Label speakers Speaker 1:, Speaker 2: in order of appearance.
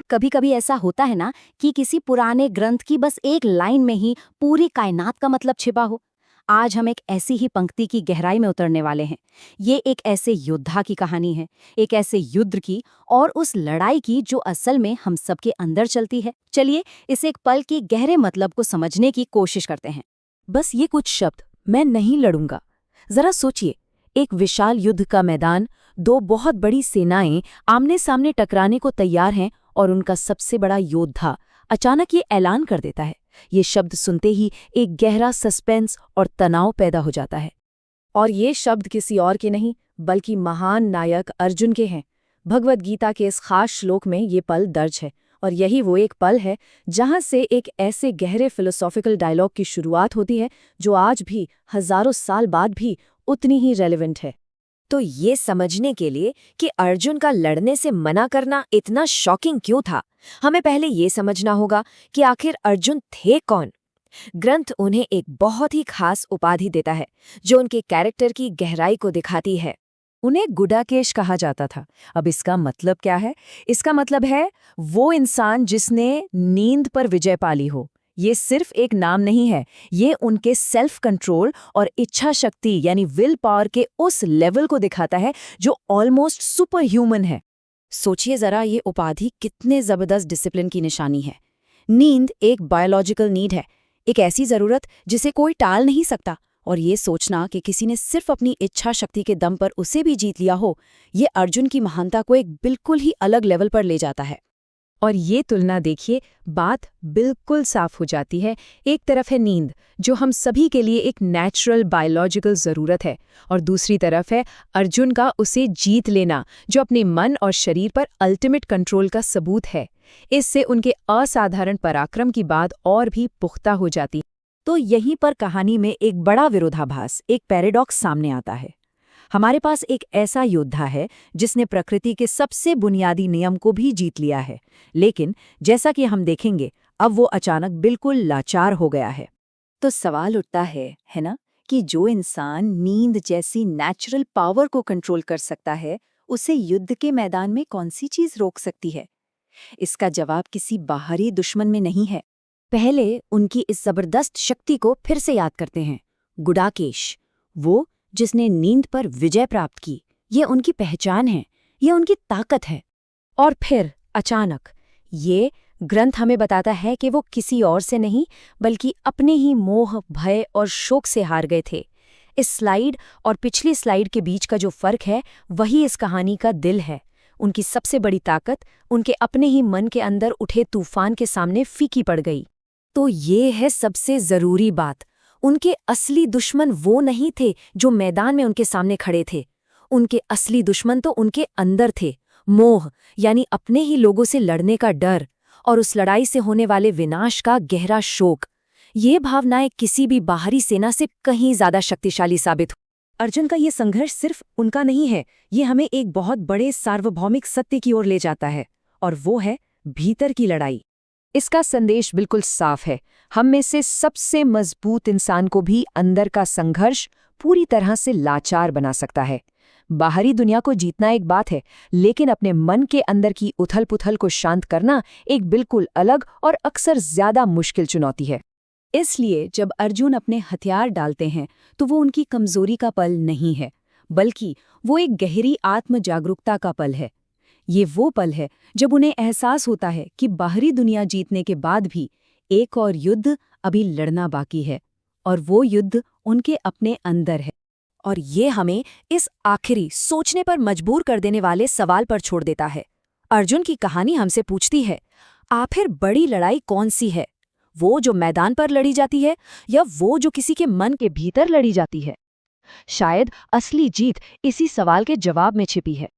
Speaker 1: कभी कभी ऐसा होता है ना कि किसी पुराने ग्रंथ की बस एक लाइन में ही पूरी कायनात का मतलब छिपा हो। आज हम एक ऐसी ही पंक्ति की गहराई में उतरने वाले हैं। ये एक ऐसे योद्धा की कहानी है, एक ऐसे युद्ध की और उस लड़ाई की जो असल में हम सबके अंदर चलती है। चलिए इस एक पल के गहरे मतलब को समझने की कोशिश करते हैं।
Speaker 2: बस ये कुछ शब्द, मैं नहीं लड़ूंगा। जरा सोचिए, एक विशाल युद्ध का मैदान, दो बहुत बड़ी सेनाएं आमने सामने टकराने को तैयार हैं और उनका सबसे बड़ा योद्धा अचानक ये ऐलान कर देता है। ये शब्द सुनते ही एक गहरा सस्पेंस और तनाव पैदा हो जाता है। और ये शब्द किसी और के नहीं बल्कि महान नायक अर्जुन के हैं। भगवद गीता के इस खास श्लोक में ये पल दर्ज है और यही वो एक पल है जहां से एक ऐसे गहरे फिलोसॉफिकल डायलॉग की शुरुआत होती है जो आज भी हजारों साल बाद भी उतनी ही रेलेवेंट है।
Speaker 3: तो ये समझने के लिए कि अर्जुन का लड़ने से मना करना इतना शॉकिंग क्यों था, हमें पहले ये समझना होगा कि आखिर अर्जुन थे कौन। ग्रंथ उन्हें एक बहुत ही खास उपाधि देता है जो उनके कैरेक्टर की गहराई को दिखाती है।
Speaker 2: उन्हें गुडाकेश कहा जाता था। अब इसका मतलब क्या है? इसका मतलब है वो इंसान जिसने नींद पर विजय पाली हो। ये सिर्फ एक नाम नहीं है, ये उनके सेल्फ कंट्रोल और इच्छा शक्ति यानी विल पावर के उस लेवल को दिखाता है जो ऑलमोस्ट सुपर ह्यूमन है। सोचिए जरा, ये उपाधि कितने जबरदस्त डिसिप्लिन की निशानी है। नींद एक बायोलॉजिकल नीड है, एक ऐसी जरूरत जिसे कोई टाल नहीं सकता। और ये सोचना कि किसी ने सिर्फ अपनी इच्छा शक्ति के दम पर उसे भी जीत लिया हो, ये अर्जुन की महानता को एक बिल्कुल ही अलग लेवल पर ले जाता है। और ये तुलना देखिए, बात बिल्कुल साफ हो जाती है। एक तरफ है नींद, जो हम सभी के लिए एक नेचुरल बायोलॉजिकल ज़रूरत है, और दूसरी तरफ है अर्जुन का उसे जीत लेना, जो अपने मन और शरीर पर अल्टीमेट कंट्रोल का सबूत है। इससे उनके असाधारण पराक्रम की बात और भी पुख्ता हो जाती। तो यहीं पर कहानी में एक बड़ा विरोधाभास, एक पैराडॉक्स सामने आता है। हमारे पास एक ऐसा योद्धा है जिसने प्रकृति के सबसे बुनियादी नियम को भी जीत लिया है, लेकिन जैसा कि हम देखेंगे अब वो अचानक बिल्कुल लाचार हो गया है।
Speaker 1: तो सवाल उठता है ना, कि जो इंसान नींद जैसी नेचुरल पावर को कंट्रोल कर सकता है, उसे युद्ध के मैदान में कौन सी चीज रोक सकती है? इसका जवाब किसी बाहरी दुश्मन में नहीं है।
Speaker 2: पहले उनकी इस जबरदस्त शक्ति को फिर से याद करते हैं। गुडाकेश, वो जिसने नींद पर विजय प्राप्त की, ये उनकी पहचान है, ये उनकी ताकत है। और फिर अचानक ये ग्रंथ हमें बताता है कि वो किसी और से नहीं बल्कि अपने ही मोह, भय और शोक से हार गए थे। इस स्लाइड और पिछली स्लाइड के बीच का जो फर्क है वही इस कहानी का दिल है। उनकी सबसे बड़ी ताकत उनके अपने ही मन के अंदर उठे तूफान के सामने फीकी पड़ गई। तो ये है सबसे जरूरी बात, उनके असली दुश्मन वो नहीं थे जो मैदान में उनके सामने खड़े थे। उनके असली दुश्मन तो उनके अंदर थे। मोह यानी अपने ही लोगों से लड़ने का डर, और उस लड़ाई से होने वाले विनाश का गहरा शोक। ये भावनाएं किसी भी बाहरी सेना से कहीं ज्यादा शक्तिशाली साबित हो। अर्जुन का ये संघर्ष सिर्फ उनका नहीं है, ये हमें एक बहुत बड़े सार्वभौमिक सत्य की ओर ले जाता है, और वो है भीतर की लड़ाई। इसका संदेश बिल्कुल साफ है, हम में से सबसे मजबूत इंसान को भी अंदर का संघर्ष पूरी तरह से लाचार बना सकता है। बाहरी दुनिया को जीतना एक बात है, लेकिन अपने मन के अंदर की उथल-पुथल को शांत करना एक बिल्कुल अलग और अक्सर ज्यादा मुश्किल चुनौती है। इसलिए जब अर्जुन अपने हथियार डालते हैं तो वो उनकी कमजोरी का पल नहीं है, बल्कि वो एक गहरी आत्म जागरूकता का पल है। ये वो पल है जब उन्हें एहसास होता है कि बाहरी दुनिया जीतने के बाद भी एक और युद्ध अभी लड़ना बाकी है, और वो युद्ध उनके अपने अंदर है। और ये हमें इस आखिरी सोचने पर मजबूर कर देने वाले सवाल पर छोड़ देता है। अर्जुन की कहानी हमसे पूछती है, आखिर बड़ी लड़ाई कौन सी है? वो जो मैदान पर लड़ी जाती है या वो जो किसी के मन के भीतर लड़ी जाती है? शायद असली जीत इसी सवाल के जवाब में छिपी है।